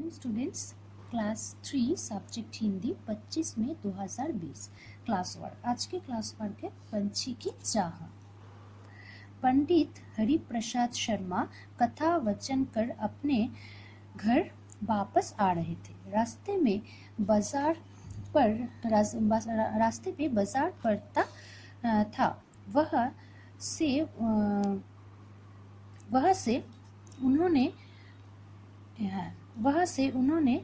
Morning students, class 3 subject Hindi 25 मई 2020 class work. आज के class work है पंछी की चाह। पंडित हरिप्रसाद शर्मा कथा वचन कर अपने घर वापस आ रहे थे। रास्ते पे बाजार पड़ता था। वह से उन्होंने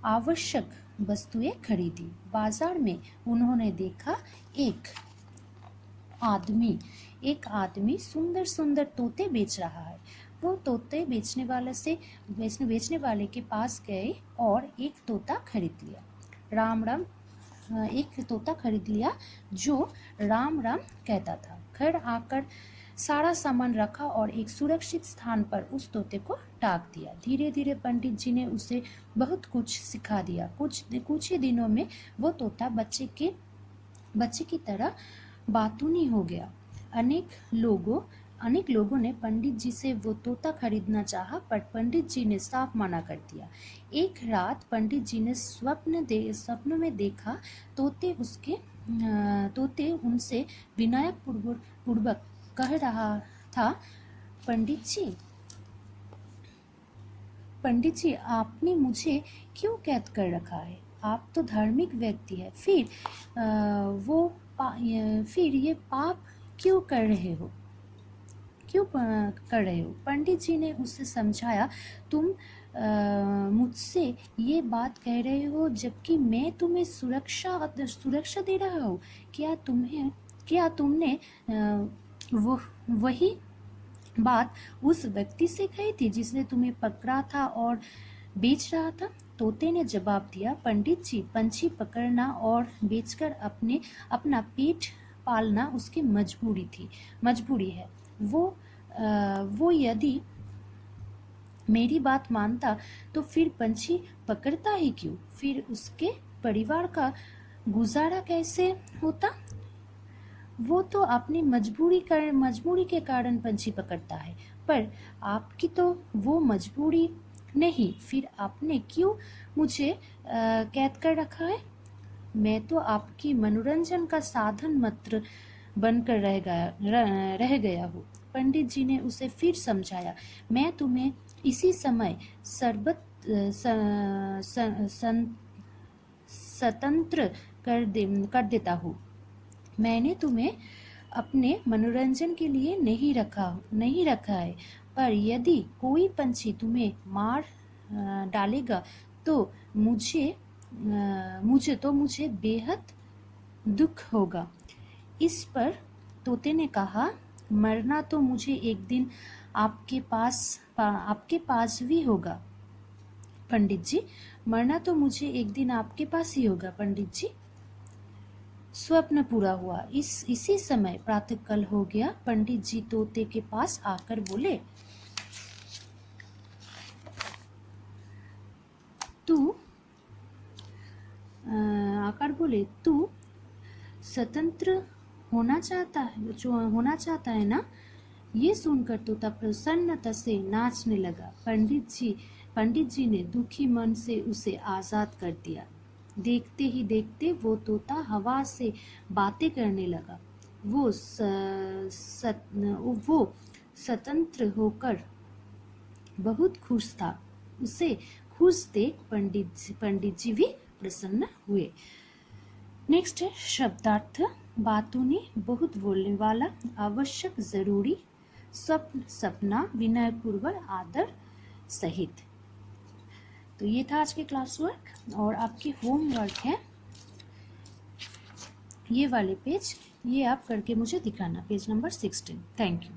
आवश्यक वस्तुएं खरीदी। बाजार में उन्होंने देखा एक आदमी सुंदर सुंदर तोते बेच रहा है। वो तोते बेचने वाले के पास गए और एक तोता खरीद लिया जो राम राम कहता था। घर आकर सारा सामान रखा और एक सुरक्षित स्थान पर उस तोते को टाक दिया। धीरे धीरे पंडित जी ने उसे बहुत कुछ सिखा दिया। कुछ ही दिनों में वो तोता बच्चे की तरह बातूनी हो गया। अनेक लोगों ने पंडित जी से वो तोता खरीदना चाहा, पर पंडित जी ने साफ मना कर दिया। एक रात पंडित जी ने स्वप्न में देखा तोते उनसे विनय पूर्वक कह रहा था, पंडित जी आपने मुझे क्यों कैद कर रखा है? आप तो धार्मिक व्यक्ति है, फिर ये पाप क्यों कर रहे हो? पंडित जी ने उसे समझाया, तुम मुझसे ये बात कह रहे हो जबकि मैं तुम्हें सुरक्षा दे रहा हूँ। क्या तुमने वही बात उस व्यक्ति से कही थी जिसने तुम्हें पकड़ा था और बेच रहा था? तोते ने जवाब दिया, पंडित जी पंछी पकड़ना और बेचकर अपना पेट पालना उसकी मजबूरी है। वो यदि मेरी बात मानता तो फिर पंछी पकड़ता ही क्यों? फिर उसके परिवार का गुजारा कैसे होता? वो तो अपनी मजबूरी के कारण पंछी पकड़ता है, पर आपकी तो वो मजबूरी नहीं। फिर आपने क्यों मुझे कैद कर रखा है? मैं तो आपकी मनोरंजन का साधन मात्र बनकर रह गया हूँ। पंडित जी ने उसे फिर समझाया, मैं तुम्हें इसी समय स्वतंत्र कर देता हूँ। मैंने तुम्हें अपने मनोरंजन के लिए नहीं रखा है, पर यदि कोई पंछी तुम्हें मार डालेगा तो मुझे बेहद दुख होगा। इस पर तोते ने कहा, मरना तो मुझे एक दिन आपके पास भी होगा पंडित जी। मरना तो मुझे एक दिन आपके पास ही होगा पंडित जी। स्वप्न पूरा हुआ। इसी समय प्रातःकाल हो गया। पंडित जी तोते के पास आकर बोले, तू स्वतंत्र होना चाहता है ना? ये सुनकर तोता प्रसन्नता से नाचने लगा। पंडित जी ने दुखी मन से उसे आजाद कर दिया। देखते ही देखते वो तोता हवा से बातें करने लगा। वो स्वतंत्र होकर बहुत खुश था। उसे खुश देख पंडित जी भी प्रसन्न हुए। नेक्स्ट है शब्दार्थ। बातूनी, बहुत बोलने वाला, आवश्यक, जरूरी, सपना, विनयपूर्वक, आदर सहित। तो ये था आज के क्लास वर्क और आपकी होमवर्क है ये वाले पेज, ये आप करके मुझे दिखाना, पेज नंबर 16। Thank you.